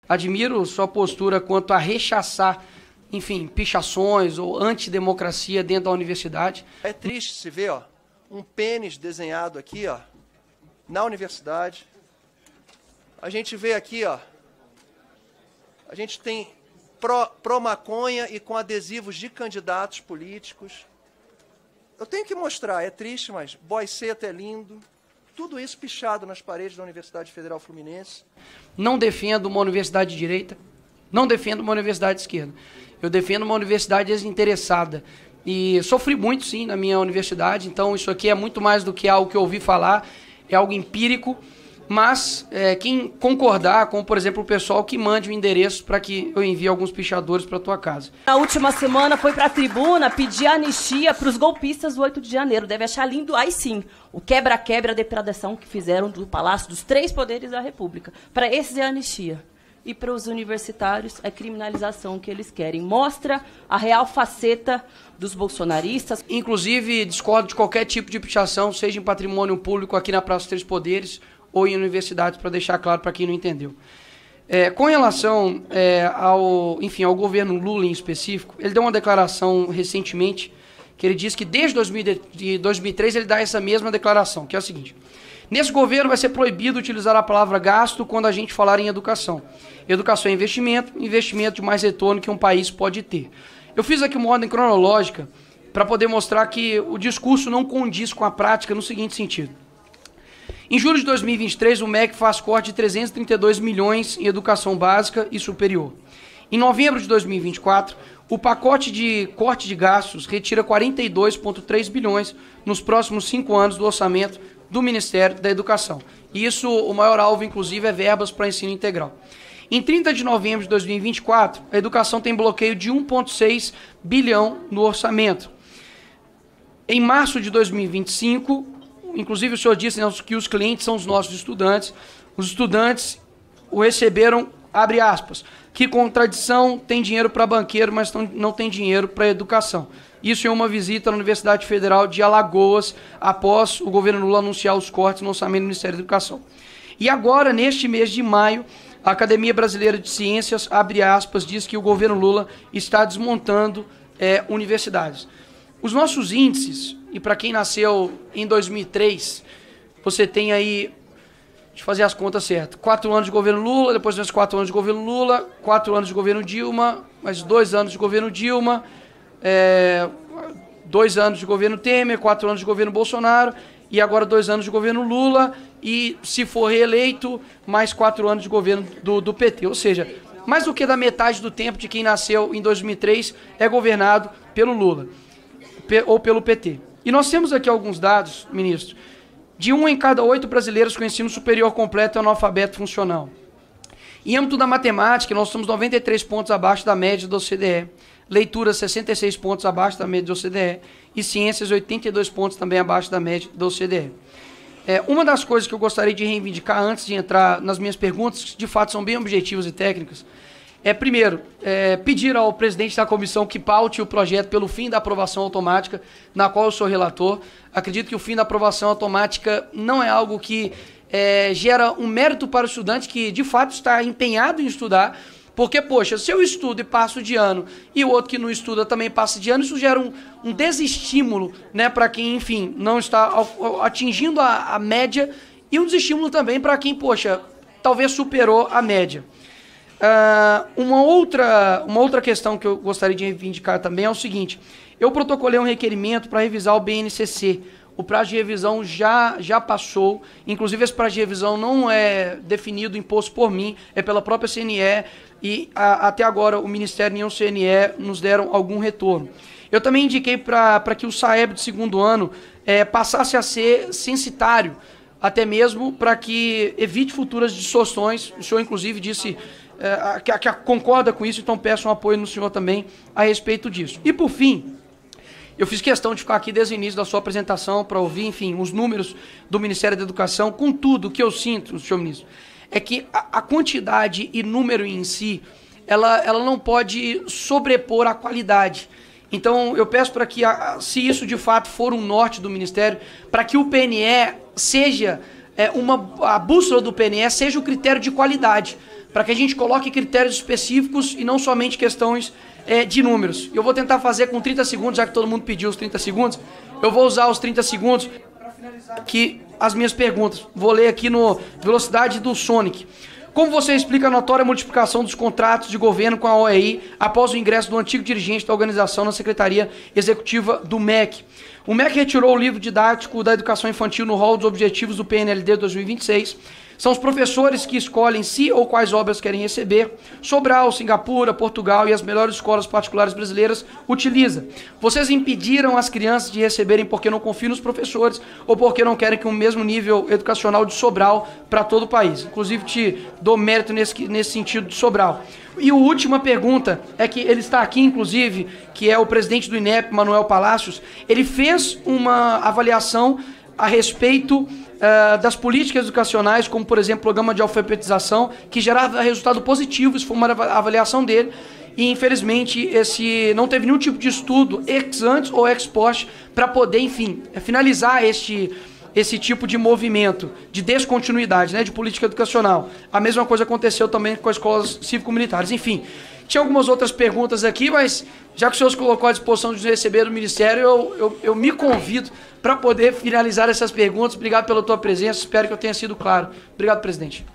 Admiro sua postura quanto a rechaçar, enfim, pichações ou antidemocracia dentro da universidade. É triste se ver, ó, um pênis desenhado aqui, ó, na universidade. A gente vê aqui, ó, a gente tem pró-maconha e com adesivos de candidatos políticos. Eu tenho que mostrar, é triste, mas boiceta é lindo. Tudo isso pichado nas paredes da Universidade Federal Fluminense. Não defendo uma universidade de direita, não defendo uma universidade de esquerda. Eu defendo uma universidade desinteressada. E sofri muito, sim, na minha universidade, então isso aqui é muito mais do que algo que eu ouvi falar, é algo empírico, mas quem concordar com, por exemplo, o pessoal que mande o endereço para que eu envie alguns pichadores para a tua casa. Na última semana foi para a tribuna pedir anistia para os golpistas do 8 de janeiro. Deve achar lindo, aí sim, o quebra-quebra, a depredação que fizeram do Palácio dos Três Poderes da República. Para esses é anistia. E para os universitários é criminalização que eles querem. Mostra a real faceta dos bolsonaristas. Inclusive, discordo de qualquer tipo de pichação, seja em patrimônio público aqui na Praça dos Três Poderes ou em universidades, para deixar claro para quem não entendeu. Com relação ao governo Lula em específico, ele deu uma declaração recentemente que ele diz que desde 2003 ele dá essa mesma declaração, que é o seguinte: nesse governo vai ser proibido utilizar a palavra gasto quando a gente falar em educação. Educação é investimento, investimento de mais retorno que um país pode ter. Eu fiz aqui uma ordem cronológica para poder mostrar que o discurso não condiz com a prática no seguinte sentido. Em julho de 2023, o MEC faz corte de 332 milhões em educação básica e superior. Em novembro de 2024, o pacote de corte de gastos retira 42,3 bilhões nos próximos 5 anos do orçamento do Ministério da Educação. E isso, o maior alvo, inclusive, é verbas para ensino integral. Em 30 de novembro de 2024, a educação tem bloqueio de 1,6 bilhão no orçamento. Em março de 2025, inclusive o senhor disse, né, que os clientes são os nossos estudantes. Os estudantes o receberam, abre aspas, que contradição, tem dinheiro para banqueiro, mas não tem dinheiro para educação. Isso é uma visita na Universidade Federal de Alagoas, após o governo Lula anunciar os cortes no orçamento do Ministério da Educação. E agora, neste mês de maio, a Academia Brasileira de Ciências, abre aspas, diz que o governo Lula está desmontando universidades. Os nossos índices, e para quem nasceu em 2003, você tem aí, deixa eu fazer as contas certas, 4 anos de governo Lula, depois mais 4 anos de governo Lula, 4 anos de governo Dilma, mais 2 anos de governo Dilma, 2 anos de governo Temer, 4 anos de governo Bolsonaro, e agora 2 anos de governo Lula, e se for reeleito, mais 4 anos de governo do PT. Ou seja, mais do que da metade do tempo de quem nasceu em 2003 é governado pelo Lula, ou pelo PT. E nós temos aqui alguns dados, ministro, de 1 em cada 8 brasileiros com ensino superior completo é analfabeto funcional. Em âmbito da matemática, nós estamos 93 pontos abaixo da média da OCDE, leitura 66 pontos abaixo da média da OCDE e ciências 82 pontos também abaixo da média da OCDE. Uma das coisas que eu gostaria de reivindicar antes de entrar nas minhas perguntas, que de fato são bem objetivas e técnicas, primeiro, pedir ao presidente da comissão que paute o projeto pelo fim da aprovação automática, na qual eu sou relator. Acredito que o fim da aprovação automática não é algo que gera um mérito para o estudante que, de fato, está empenhado em estudar, porque, poxa, se eu estudo e passo de ano e o outro que não estuda também passa de ano, isso gera um desestímulo, né, para quem, enfim, não está atingindo a média e um desestímulo também para quem, poxa, talvez superou a média. Uma outra questão que eu gostaria de reivindicar também é o seguinte: eu protocolei um requerimento para revisar o BNCC. O prazo de revisão já passou, inclusive esse prazo de revisão não é definido, imposto por mim, é pela própria CNE, e até agora o Ministério e o CNE nos deram algum retorno. Eu também indiquei para que o SAEB de segundo ano passasse a ser censitário, até mesmo para que evite futuras distorções. O senhor, inclusive, disse que concorda com isso, então peço um apoio no senhor também a respeito disso. E, por fim, eu fiz questão de ficar aqui desde o início da sua apresentação para ouvir, enfim, os números do Ministério da Educação. Contudo, o que eu sinto, senhor ministro, é que a quantidade e número em si, ela não pode sobrepor a qualidade. Então, eu peço para que, se isso de fato for um norte do Ministério, para que o PNE seja, a bússola do PNE seja o critério de qualidade. para que a gente coloque critérios específicos e não somente questões de números. Eu vou tentar fazer com 30 segundos, já que todo mundo pediu os 30 segundos, eu vou usar os 30 segundos para finalizar aqui as minhas perguntas. Vou ler aqui no velocidade do Sonic. Como você explica a notória multiplicação dos contratos de governo com a OEI após o ingresso do antigo dirigente da organização na Secretaria Executiva do MEC? O MEC retirou o livro didático da educação infantil no rol dos objetivos do PNLD 2026. São os professores que escolhem se ou quais obras querem receber. Sobral, Singapura, Portugal e as melhores escolas particulares brasileiras utiliza. Vocês impediram as crianças de receberem porque não confiam nos professores ou porque não querem que o mesmo nível educacional de Sobral para todo o país. Inclusive, te dou mérito nesse sentido de Sobral. E a última pergunta é que ele está aqui, inclusive, que é o presidente do INEP, Manuel Palacios. Ele fez uma avaliação a respeito das políticas educacionais, como, por exemplo, o programa de alfabetização, que gerava resultado positivo. Isso foi uma avaliação dele. E, infelizmente, não teve nenhum tipo de estudo ex ante ou ex post para poder, enfim, finalizar esse tipo de movimento de descontinuidade, né, de política educacional. A mesma coisa aconteceu também com as escolas cívico-militares. Enfim, tinha algumas outras perguntas aqui, mas já que o senhor se colocou à disposição de receber do Ministério, eu me convido para poder finalizar essas perguntas. Obrigado pela tua presença, espero que eu tenha sido claro. Obrigado, presidente.